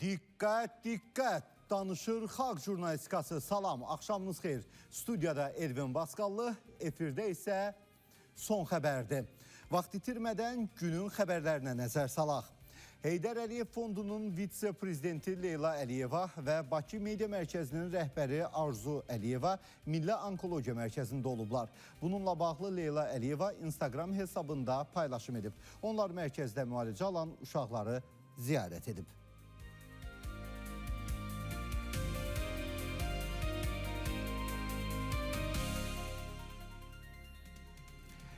Diqqət, diqqət! Danışır Xalq Jurnalistikası. Salam, axşamınız xeyir. Studiyada Elvin Basqallı, efirdə isə son xəbərdir. Vaxt itirmədən günün xəbərlərinə nəzər salaq. Heydər Əliyev Fondunun vitse-prezidenti Leyla Əliyeva və Bakı Media Mərkəzinin rəhbəri Arzu Əliyeva Milli Onkologiya Mərkəzində olublar. Bununla bağlı Leyla Əliyeva Instagram hesabında paylaşım edib. Onlar mərkəzdə müalicə alan uşaqları ziyarət edib.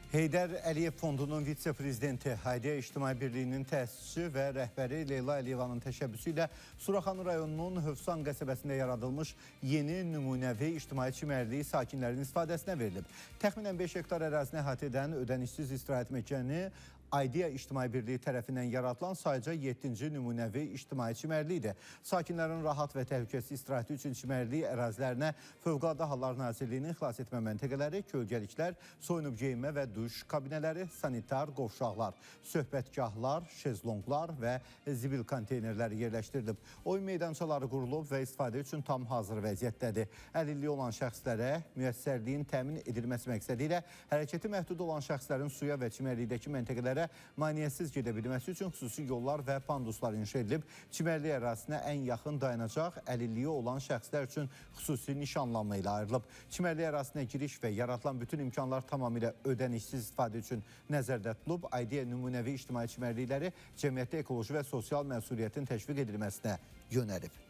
Heydər Əliyev Fondunun vitse-prezidenti, Haydiyə İctimai Birliyinin təsisçisi və rəhbəri Leyla Əliyevanın təşəbbüsü ilə Suraxanı rayonunun Hövsan qəsəbəsində yaradılmış yeni nümunəvi ictimai çimərliyi sakinlərin istifadəsinə verilib. Təxminən 5 hektar ərazini əhatə edən ödənişsiz istirahət məkəni Aydiya İctimai Birliyi tərəfindən yaradılan sayca 7-ci nümunəvi ictimai çimərliyidir. Sakinlərin rahat və təhlükəsiz istirahəti üçün çimərlik ərazilərinə Fövqəladə Hallar Nazirliyinin xilas etmə məntəqələri, kölgəliklər, soyunub geyinmə və duş kabinələri, sanitar qovşaqlar, söhbətgahlar, şezlonqlar və zibil konteynerləri yerləşdirilib. Oyun meydançaları qurulub və istifadə üçün tam hazır vəziyyətdədir. Əlilliyi olan şəxslərə müəssərliyin təmin edilməsi məqsədi ilə hərəkəti məhdud olan şəxslərin suya və çimərlikdəki məntəqələrə maneəsiz gedə bilməsi üçün xüsusi yollar və panduslar inşa edilib. Çimərlik ərazisinə ən yaxın dayanacaq əlilliyi olan şəxslər üçün xüsusi nişanlanma ilə ayrılıb. Çimərlik ərazisinə giriş və yaradılan bütün imkanlar tamamilə ödənişsiz istifadə üçün nəzərdə tutulub. Aydiyə nümunəvi ictimai çimərlikləri cəmiyyətdə ekoloji və sosial məsuliyyətin təşviq edilməsinə yönəlib.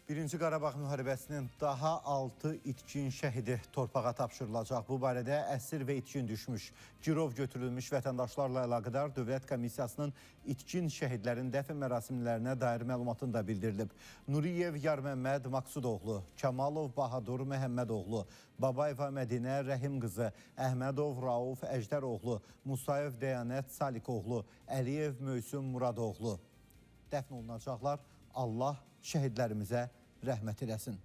Birinci Qarabağ müharibəsinin daha 6 itkin şəhidi torpağa tapşırılacaq. Bu barədə əsir və itkin düşmüş, girov götürülmüş vətəndaşlarla əlaqədar Dövlət Komissiyasının itkin şəhidlərin dəfn mərasimlərinə dair məlumatında bildirilib. Nuriyev Yarməmməd Maqsudoğlu, Kamalov Bahadur Məhəmmədoğlu, Babayeva Mədinə Rəhim qızı, Əhmədov Rauf Əjdəroğlu, Musayev Dəyanət Salikoğlu, Əliyev Möysün Muradoğlu dəfn olunacaqlar. Allah şəhidlərimizə rəhmət eləsin.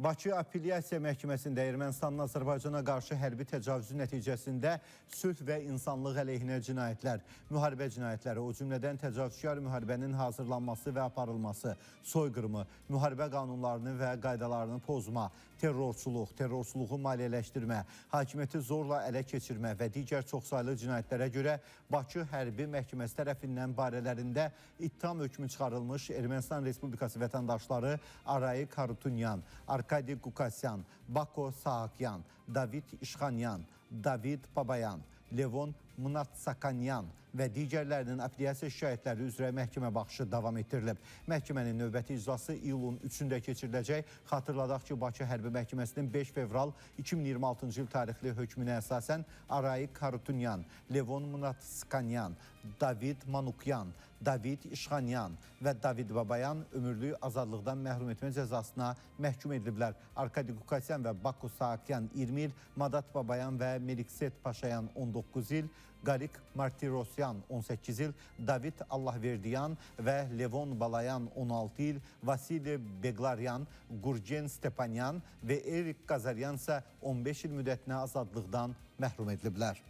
Bakı Apellyasiya Məhkəməsində Ermənistanın Azərbaycana qarşı hərbi təcavüzü nəticəsində sülh və insanlıq əleyhinə cinayətlər, müharibə cinayətləri, o cümlədən təcavüzkar müharibənin hazırlanması və aparılması, soyqırımı, müharibə qanunlarını və qaydalarını pozma, terrorçuluq, terrorçuluğu maliyyələşdirmə, hakimiyyəti zorla ələ keçirmə və digər çoxsaylı cinayətlərə görə Bakı Hərbi Məhkəməsi tərəfindən barələrində ittiham hökmü çıxarılmış Ermənistan Respublikası vətəndaşları Arayik Harutunyan, Arkadi Qukasyan, Bako Saakyan, David İşxanyan, David Babayan, Levon Mnatsakanyan və digərlərinin apellyasiya şikayətləri üzrə məhkəmə baxışı davam etdirilib. Məhkəmənin növbəti iclası iyulun 3-də keçiriləcək. Xatırladaq ki, Bakı Hərbi Məhkəməsinin 5 fevral 2026-cı il tarixli hökmünə əsasən Arayik Harutunyan, Levon Mnatsakanyan, David Manukyan, David İşxanyan və David Babayan ömürlük azadlıqdan məhrum etmə cəzasına məhkum ediliblər. Arkadi Qukasyan və Bako Saakyan 20 il, Madat Babayan və Melikset Paşayan 19 il, Qalik Martirosyan 18 il, David Allahverdiyan və Levon Balayan 16 il, Vasili Beglaryan, Gurgen Stepanyan və Erik Qazaryan isə 15 il müddətinə azadlıqdan məhrum ediliblər.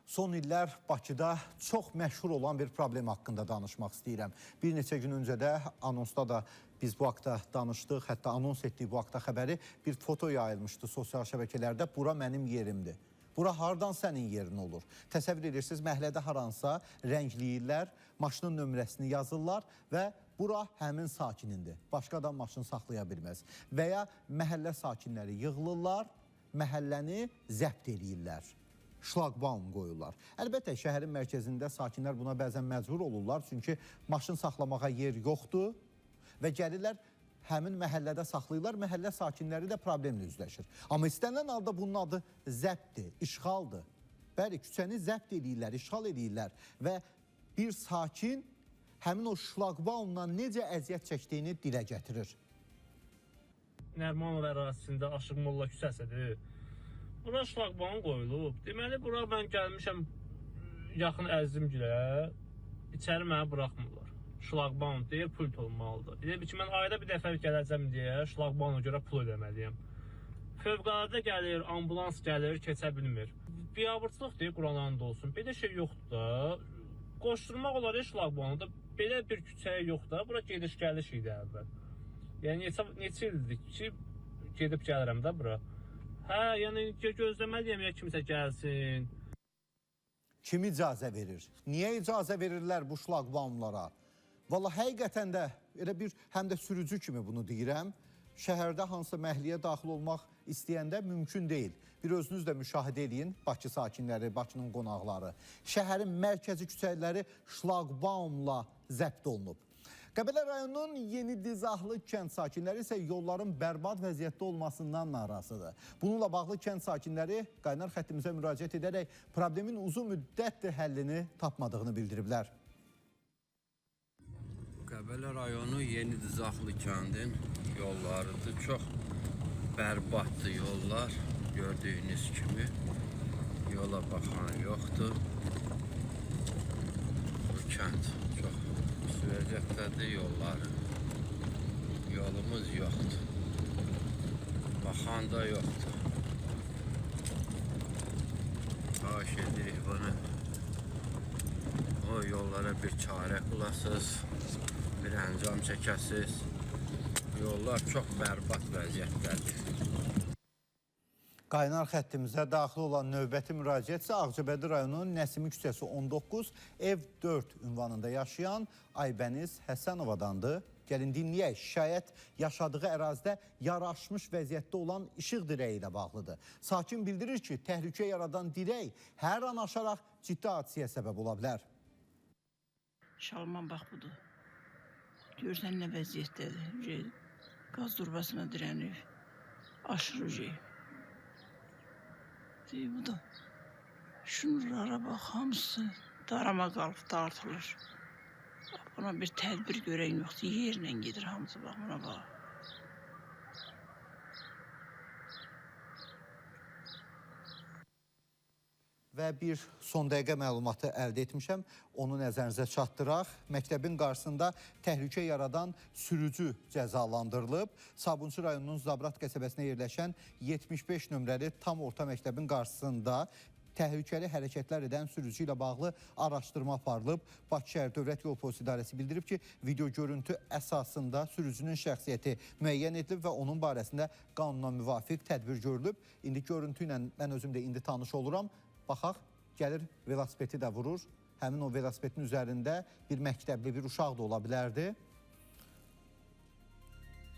Son illər Bakıda çox məşhur olan bir problem haqqında danışmaq istəyirəm. Bir neçə gün öncə də anonsda da biz bu haqda danışdıq, hətta anons etdik bu haqda xəbəri. Bir foto yayılmışdı sosial şəbəkələrdə. Bura mənim yerimdir. Bura hardan sənin yerin olur? Təsəvvür edirsiniz, məhəllədə haransa rəngləyirlər, maşının nömrəsini yazırlar və bura həmin sakinindir. Başqa adam maşını saxlaya bilməz. Və ya məhəllə sakinləri yığılırlar, məhəlləni zəbt eləyirlər. Şlaqbaum qoyurlar. Əlbəttə, şəhərin mərkəzində sakinlər buna bəzən məcbur olurlar, çünki maşın saxlamağa yer yoxdur və gəlirlər həmin məhəllədə saxlayırlar, məhəllə sakinləri də problemlə üzləşir. Amma istənilən halda bunun adı zəbtdir, işğaldır. Bəli, küçəni zəbt edirlər, işğal edirlər və bir sakin həmin o şlaqbaumla necə əziyyət çəkdiyini dilə gətirir. Nərmanov ərazisində Aşıq Molla küçəsidir. Bura şlaqbaum qoyulub. Deməli, bura mən gəlmişəm yaxın əzimgilə içəri məni buraxmırlar. Şlaqbaun deyir, pul olmalıdır. Deyir ki, mən ayda bir dəfə gələcəm deyə şlaqbauna görə pul ödəməliyəm. Fövqəladə gəlir, ambulans gəlir, keçə bilmir. Biabırçılıq deyir, Quran and olsun. Belə şey yoxdur da. Qoşturmaq olar şlaqbaunda. Belə bir küçəyə yoxdur da. Bura gediş-gəliş idi əvvəl. Yəni neçə ildir ki, gedib gəlirəm də bura. Hə, yəni gözləməliyəm ya kimsə gəlsin. Kim icazə verir? Niyə icazə verirlər bu şlaqbaumlara? Valla həqiqətən də elə bir həm də sürücü kimi bunu deyirəm. Şəhərdə hansısa məhəlləyə daxil olmaq istəyəndə mümkün deyil. Bir özünüz də müşahidə edin, Bakı sakinləri, Bakının qonaqları. Şəhərin mərkəzi küçələri şlaqbaumla zəbt olunub. Qəbələ rayonunun Yeni Dizahlı kənd sakinləri isə yolların bərbad vəziyyətdə olmasından narazıdır. Bununla bağlı kənd sakinləri qaynar xəttimizə müraciət edərək problemin uzun müddətdir həllini tapmadığını bildiriblər. Qəbələ rayonu Yeni Dizahlı kəndin yollarıdır. Çox bərbaddır yollar. Gördüyünüz kimi yola baxan yoxdur. Bu kənd çox vəziyyətdədir yolları. Yolumuz yoxdur. Baxan da yoxdur. Xahiş edirik bunu. O yollara bir çarə qılasınız. Bir əncam çəkəsiz. Yollar çox bərbad vəziyyətdədir. Qaynar xəttimizə daxil olan növbəti müraciət isə Ağcabədi rayonunun Nəsimi küçəsi 19, ev 4 ünvanında yaşayan Aybəniz Həsənovadandır. Gəlin dinləyək, şikayət yaşadığı ərazidə yaraşmış vəziyyətdə olan işıq dirəyi ilə bağlıdır. Sakin bildirir ki, təhlükə yaradan dirək hər an aşaraq ciddi hadisəyə səbəb ola bilər. Şalman bax budur. Görsən nə vəziyyətdədir. Qaz durbasına dirənir. Aşırı bu da. Şunlara bax, hamısı darama qalıb dartılır. Buna bir tədbir görən yoxdur. Yerlə gedir hamısı, bax buna bax. Və bir son dəqiqə məlumatı əldə etmişəm, onu nəzərinizə çatdıraq. Məktəbin qarşısında təhlükə yaradan sürücü cəzalandırılıb. Sabunçu rayonunun Zabrat qəsəbəsinə yerləşən 75 nömrəli tam orta məktəbin qarşısında təhlükəli hərəkətlər edən sürücü ilə bağlı araşdırma aparılıb. Bakı şəhər Dövlət Yol Polisi İdarəsi bildirib ki, video görüntü əsasında sürücünün şəxsiyyəti müəyyən edilib və onun barəsində qanuna müvafiq tədbir görülüb. İndi görüntü ilə mən özüm də indi tanış oluram. Baxaq, gəlir velosipedi də vurur. Həmin o velosipedin üzərində bir məktəbli bir uşaq da ola bilərdi.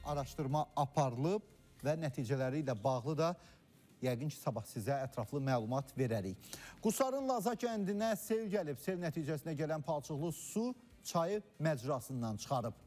Araşdırma aparılıb və nəticələri ilə bağlı da yəqin ki, sabah sizə ətraflı məlumat verərik. Qusarın Laza kəndinə sel gəlib. Sel nəticəsində gələn palçıqlı su çayı məcrasından çıxarıb.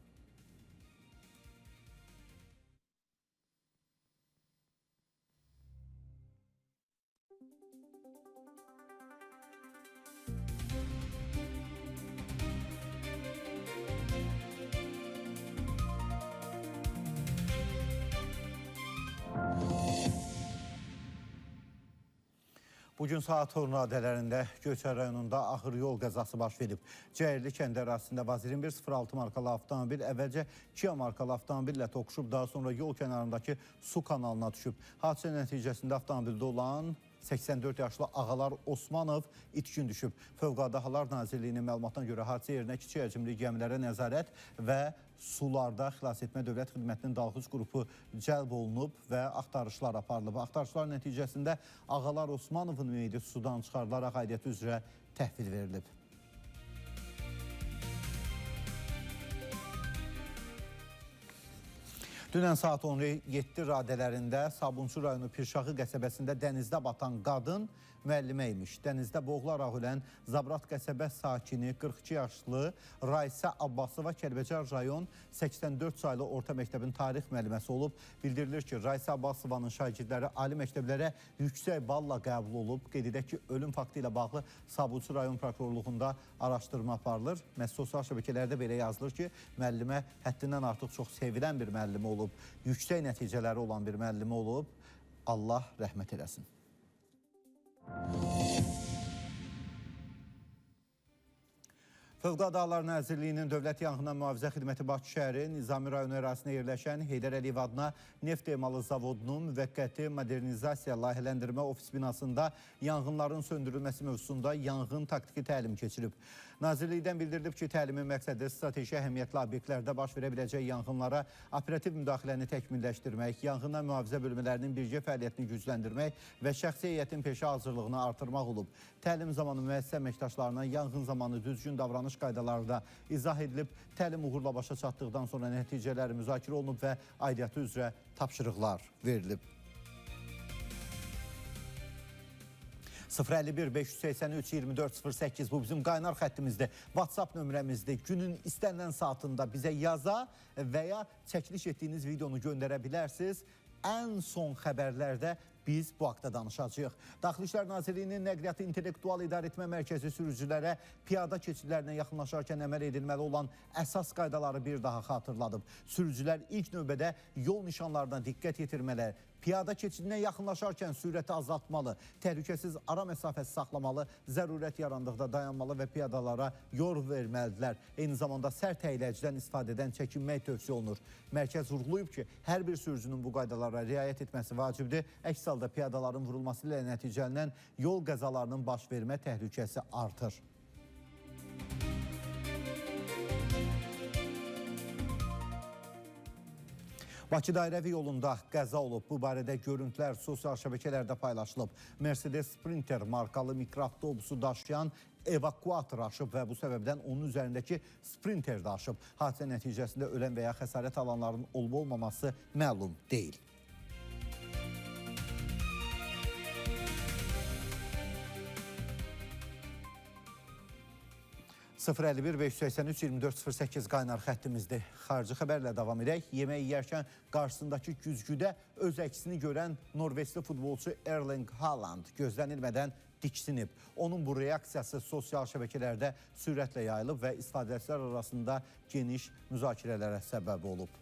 Bugün saat radələrində Göyçay rayonunda ağır yol qəzası baş verib. Cəyirli kəndi ərazisində Vaz 2106 markalı avtomobil əvvəlcə Kia markalı avtomobillə toqquşub, daha sonra yol kənarındakı su kanalına düşüb. Hadisə nəticəsində avtomobildə olan 84 yaşlı Ağalar Osmanov itkin düşüb. Fövqəladə Hallar Nazirliyinin məlumatına görə hadisə yerinə kiçik həcmli gəmilərə nəzarət və sularda xilasetmə dövlət xidmətinin dalğıc qrupu cəlb olunub və axtarışlar aparılıb. Axtarışlar nəticəsində Ağalar Osmanovun meyidi sudan çıxarılaraq aidiyyəti üzrə təhvil verilib. Dünən saat 17 radələrində Sabunçu rayonu Pirşağı qəsəbəsində dənizdə batan qadın müəllimə imiş. Dənizdə boğularaq ölən Zabrat qəsəbə sakini 42 yaşlı Raisə Abbasova Kəlbəcər rayon 84 saylı orta məktəbin tarix müəlliməsi olub. Bildirilir ki, Raisə Abbasovanın şagirdləri ali məktəblərə yüksək balla qəbul olub. Qeyd edək ki, ölüm faktı ilə bağlı Sabunçu rayon prokurorluğunda araşdırma aparılır. Məhz sosial şəbəkələrdə belə yazılır ki, müəllimə həddindən artıq çox sevilən bir müəllimə olub. Yüksək nəticələri olan bir müəllimə olub. Allah rəhmət eləsin. Fövqəladə Hallar Nazirliyinin Dövlət Yanğından Mühafizə Xidməti Bakı şəhəri Nizami rayonu ərazisində yerləşən Heydər Əliyev adına neft emalı zavodunun müvəqqəti modernizasiya layihələndirmə ofis binasında yanğınların söndürülməsi mövzusunda yanğın taktiki təlim keçirib. Nazirlikdən bildirilib ki, təlimin məqsədi strateji əhəmiyyətli obyektlərdə baş verə biləcək yanğınlara operativ müdaxiləni təkmilləşdirmək, yanğından mühafizə bölmələrinin birgə fəaliyyətini gücləndirmək və şəxsi heyətin peşə hazırlığını artırmaq olub. Təlim zamanı müəssisə əməkdaşlarına yanğın zamanı düzgün davranış qaydaları da izah edilib. Təlim uğurla başa çatdıqdan sonra nəticələri müzakirə olunub və aidiyyatı üzrə tapşırıqlar verilib. 051 583 2408 bu bizim qaynar xəttimizdir. WhatsApp nömrəmizdir. Günün istənilən saatında bizə yaza və ya çəkiliş etdiyiniz videonu göndərə bilərsiniz. Ən son xəbərlərdə biz bu haqda danışacağıq. Daxili İşlər Nazirliyinin Nəqliyyatı İntellektual İdarəetmə Mərkəzi sürücülərə piyada keçidlərinə yaxınlaşarkən əməl edilməli olan əsas qaydaları bir daha xatırladıb. Sürücülər ilk növbədə yol nişanlarına diqqət yetirmələri, piyada keçidinə yaxınlaşarkən sürəti azaltmalı, təhlükəsiz ara məsafəsi saxlamalı, zərurət yarandıqda dayanmalı və piyadalara yol verməlidirlər. Eyni zamanda sərt əyləcdən istifadədən çəkinmək tövsiyə olunur. Mərkəz vurğulayıb ki, hər bir sürücünün bu qaydalara riayət etməsi vacibdir. Əks halda piyadaların vurulması ilə nəticələnən yol qəzalarının baş vermə təhlükəsi artır. Bakı dairəvi yolunda qəza olub. Bu barədə görüntülər sosial şəbəkələrdə paylaşılıb. Mercedes Sprinter markalı mikroavtobusu daşıyan evakuator aşıb və bu səbəbdən onun üzərindəki Sprinter də aşıb. Hadisə nəticəsində ölən və ya xəsarət alanların olub-olmaması məlum deyil. (051 583 2408) qaynar xəttimizdir. Xarici xəbərlə davam edək. Yemək yeyərkən qarşısındakı güzgüdə öz əksini görən Norveçli futbolçu Erling Haaland gözlənilmədən diksinib. Onun bu reaksiyası sosial şəbəkələrdə sürətlə yayılıb və istifadəçilər arasında geniş müzakirələrə səbəb olub.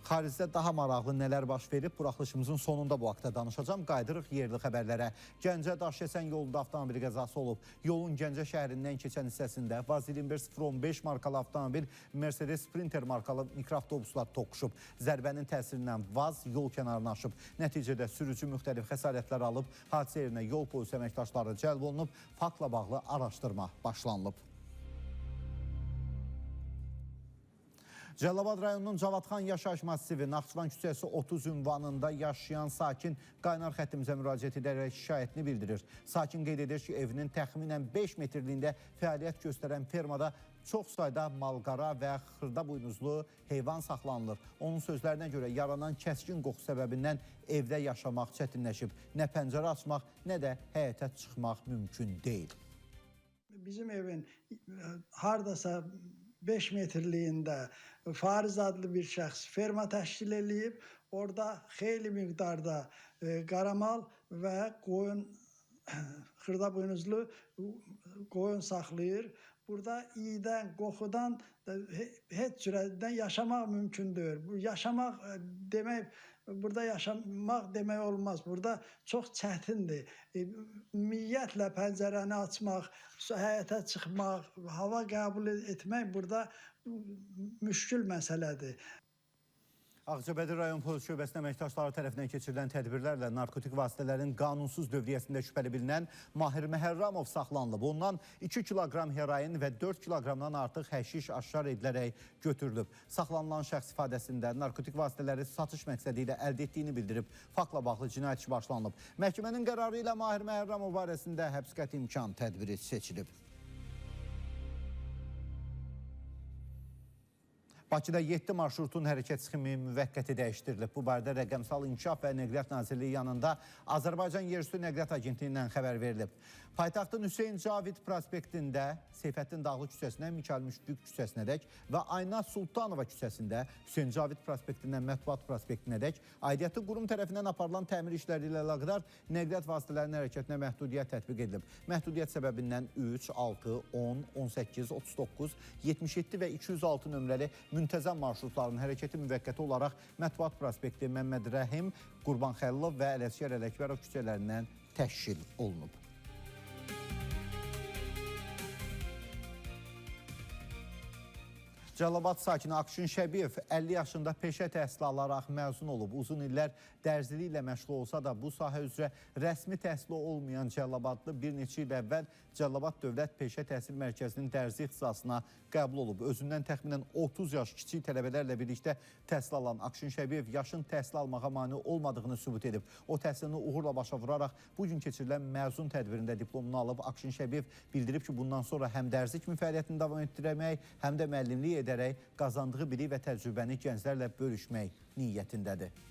Xaricdə daha maraqlı nələr baş verib, buraxılışımızın sonunda bu haqda danışacağım. Qaydırıq yerli xəbərlərə. Gəncə Daşkəsən yolunda avtomobil qəzası olub. Yolun Gəncə şəhərindən keçən hissəsində Vaz 21015 markalı avtomobil Mercedes Sprinter markalı mikroavtobusla toqquşub. Zərbənin təsirindən Vaz yol kənarına aşıb. Nəticədə sürücü müxtəlif xəsarətlər alıb. Hadisə yerinə yol polisi əməkdaşları cəlb olunub. Faktla bağlı araşdırma başlanılıb. Cəlilabad rayonunun Cavadxan yaşayış massivi Naxçıvan küçəsi 30 ünvanında yaşayan sakin qaynar xəttimizə müraciət edərək şikayətini bildirir. Sakin qeyd edir ki, evinin təxminən 5 metrliyində fəaliyyət göstərən fermada çox sayda malqara və xırda buynuzlu heyvan saxlanılır. Onun sözlərinə görə yaranan kəskin qoxu səbəbindən evdə yaşamaq çətinləşib. Nə pəncərə açmaq, nə də həyətə çıxmaq mümkün deyil. Bizim evin hardasa 5 metrliyində Fariz adlı bir şəxs ferma təşkil edib. Orada xeyli miqdarda qaramal və qoyun, xırda buynuzlu qoyun saxlayır. Burada iydən, qoxudan heç cürədən yaşamaq mümkündür. Yaşamaq demək, burada yaşamaq demək olmaz. Burada çox çətindir. Ümumiyyətlə pəncərəni açmaq, həyətə çıxmaq, hava qəbul etmək burada müşkül məsələdir. Ağcabədi rayon polis şöbəsinin əməkdaşları tərəfindən keçirilən tədbirlərlə narkotik vasitələrin qanunsuz dövriyyəsində şübhəli bilinən Mahir Məhərramov saxlanılıb. Ondan 2 kiloqram heroin və 4 kiloqramdan artıq həşiş aşkar edilərək götürülüb. Saxlanılan şəxs ifadəsində narkotik vasitələri satış məqsədi ilə əldə etdiyini bildirib. Faktla bağlı cinayət işi başlanılıb. Məhkəmənin qərarı ilə Mahir Məhərramov barəsində həbs qəti imkan tədbiri seçilib. Bakıda 7 marşrutun hərəkət sxemi müvəqqəti dəyişdirilib. Bu barədə Rəqəmsal İnkişaf və Nəqliyyat Nazirliyi yanında Azərbaycan Yerüstü Nəqliyyat Agentliyindən xəbər verilib. Paytaxtın Hüseyn Cavid prospektində Seyfəddin Dağlı küçəsindən Mikayıl Müşfiq küçəsinədək və Ayna Sultanova küçəsində Hüseyn Cavid prospektindən Mətbuat prospektinədək aidiyyatı qurum tərəfindən aparılan təmir işləri ilə əlaqədar nəqliyyat vasitələrinin hərəkətinə məhdudiyyət tətbiq edilib. Məhdudiyyət səbəbindən 3, 6, 10, 18, 39, 77 və 206 nömrəli müntəzəm marşrutların hərəkəti müvəqqəti olaraq Mətbuat prospekti, Məmməd Rəhim, Qurban Xəlilov və Ələsgər Ələkbərov küçələrindən təşkil olunub. Cəlilabad sakini Akşin Şəbiyev 50 yaşında peşə təhsili alaraq məzun olub. Uzun illər dərziliklə məşğul olsa da bu sahə üzrə rəsmi təhsili olmayan Cəlilabadlı bir neçə il əvvəl Cəlilabad Dövlət Peşə Təhsil Mərkəzinin dərzi ixtisasına qəbul olub. Özündən təxminən 30 yaş kiçik tələbələrlə birlikdə təhsil alan Akşin Şəbiyev yaşın təhsil almağa mane olmadığını sübut edib. O təhsilini uğurla başa vuraraq bugün keçirilən məzun tədbirində diplomunu alıb. Akşin Şəbiyev bildirib ki, bundan sonra həm dərzi kimi fəaliyyətini davam etdirmək, həm də müəllimlik edərək qazandığı bilik və təcrübəni gənclərlə bölüşmək niyyətindədir.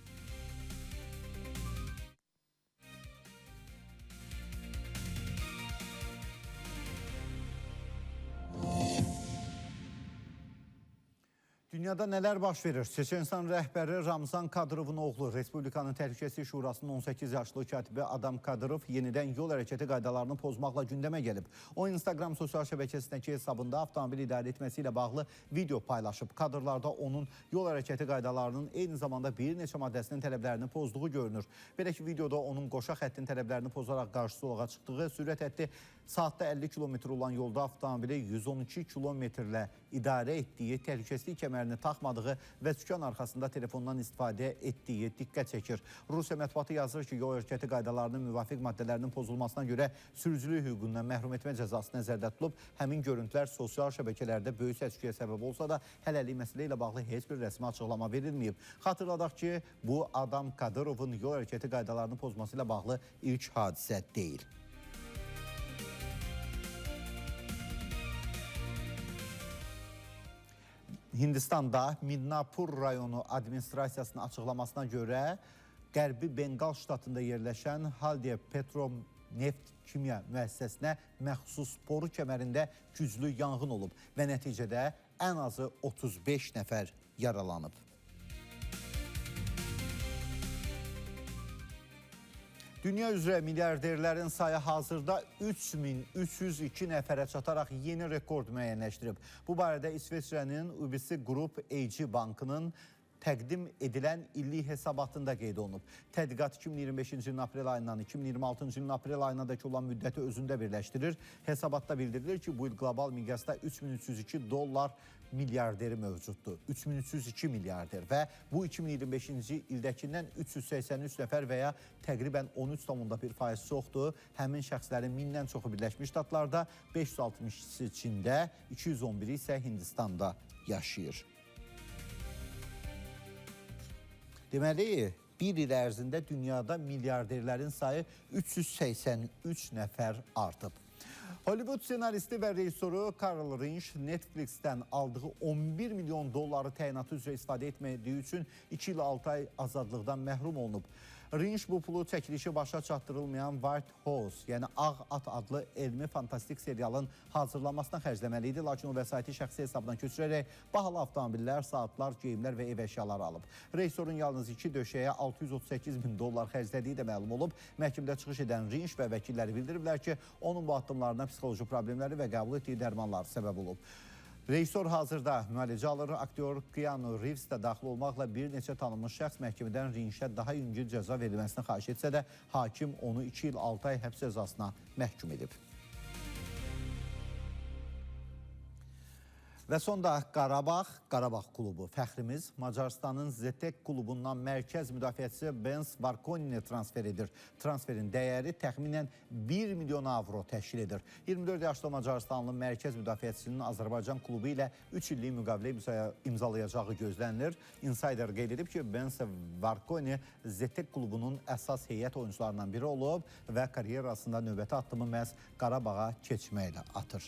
Dünyada nələr baş verir? Çeçenistan rəhbəri Ramzan Kadırovun oğlu Respublikanın Təhlükəsizlik Şurasının 18 yaşlı katibi Adam Kadırov yenidən yol hərəkəti qaydalarını pozmaqla gündəmə gəlib. O Instagram sosial şəbəkəsindəki hesabında avtomobil idarə etməsi ilə bağlı video paylaşıb. Kadrlarda onun yol hərəkəti qaydalarının eyni zamanda bir neçə maddəsinin tələblərini pozduğu görünür. Belə ki, videoda onun qoşa xəttin tələblərini pozaraq qarşısı olağa çıxdığı, sürət həddi saatda 50 km olan yolda avtomobili 112 km-lə idarə etdiyi, təhlükəsizlik kəmərini taxmadığı və sükan arxasında telefondan istifadə etdiyi diqqət çəkir. Rusiya mətbuatı yazır ki, yol hərəkəti qaydalarının müvafiq maddələrinin pozulmasına görə sürücülük hüququndan məhrum etmə cəzası nəzərdə tutulub. Həmin görüntülər sosial şəbəkələrdə böyük səs-küyə səbəb olsa da, hələlik məsələ ilə bağlı heç bir rəsmi açıqlama verilməyib. Xatırladaq ki, bu Adam Kadırovun yol hərəkəti qaydalarını pozması ilə bağlı ilk hadisə deyil. Hindistanda Midnapur rayonu administrasiyasının açıqlamasına görə Qərbi Benqal ştatında yerləşən Haldia Petroneft Kimya müəssisəsinə məxsus boru kəmərində güclü yanğın olub və nəticədə ən azı 35 nəfər yaralanıb. Dünya üzrə milyarderlərin sayı hazırda 3302 nəfərə çataraq yeni rekord müəyyənləşdirib. Bu barədə İsveçrənin UBS Group AG bankının təqdim edilən illik hesabatında qeyd olunub. Tədqiqat 2025-ci ilin aprel ayından 2026-cı ilin aprel ayınadək olan müddəti özündə birləşdirir. Hesabatda bildirilir ki, bu il qlobal miqyasda 3302 dollar milyarderi mövcuddur. 3302 milyarder və bu 2025-ci ildəkindən 383 nəfər və ya təqribən 13,1% çoxdur. Həmin şəxslərin 1000-dən çoxu Birləşmiş Ştatlarda, 560-sı Çində, 211-i isə Hindistanda yaşayır. Deməli, bir il ərzində dünyada milyarderlərin sayı 383 nəfər artıb. Hollywood senaristi və rejissoru Carl Rinch Netflix'dən aldığı 11 milyon dolları təyinatı üzrə istifadə etmədiyi üçün 2 il 6 ay azadlıqdan məhrum olunub. Rinch bu pulu çəkilişi başa çatdırılmayan White House, yəni Ağ At adlı elmi fantastik serialın hazırlanmasına xərcləməli idi, lakin o vəsaiti şəxsi hesabdan köçürərək bahalı avtomobillər, saatlar, geyimlər və ev əşyaları alıb. Rejissorun yalnız 2 döşəyə 638 min dollar xərclədiyi də məlum olub. Məhkəmədə çıxış edən Rinch və vəkilləri bildiriblər ki, onun bu addımlarına psixoloji problemləri və qəbul etdiyi dərmanlar səbəb olub. Rejissor hazırda müalicə alır. Aktyor Keanu Reeves də daxil olmaqla bir neçə tanınmış şəxs məhkəmədən Rinchə daha yüngül cəza verilməsini xahiş etsə də, hakim onu 2 il 6 ay həbs cəzasına məhkum edib. Və sonda Qarabağ klubu. Fəxrimiz Macarıstanın Zetek klubundan mərkəz müdafiəçisi Bens Varkonini transfer edir. Transferin dəyəri təxminən 1 milyon avro təşkil edir. 24 yaşlı Macarıstanlı mərkəz müdafiəçisinin Azərbaycan klubu ilə 3 illik müqavilə imzalayacağı gözlənilir. Insider qeyd edib ki, Bens Varkoni Zetek klubunun əsas heyət oyuncularından biri olub və karyerasında növbəti addımı məhz Qarabağa keçməklə atır.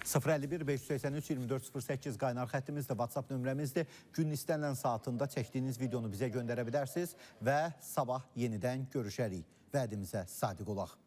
051-583-2408 qaynar xəttimizdir, WhatsApp nömrəmizdir. Günün istənilən saatında çəkdiyiniz videonu bizə göndərə bilərsiniz və sabah yenidən görüşərik. Vədimizə sadiq olaq.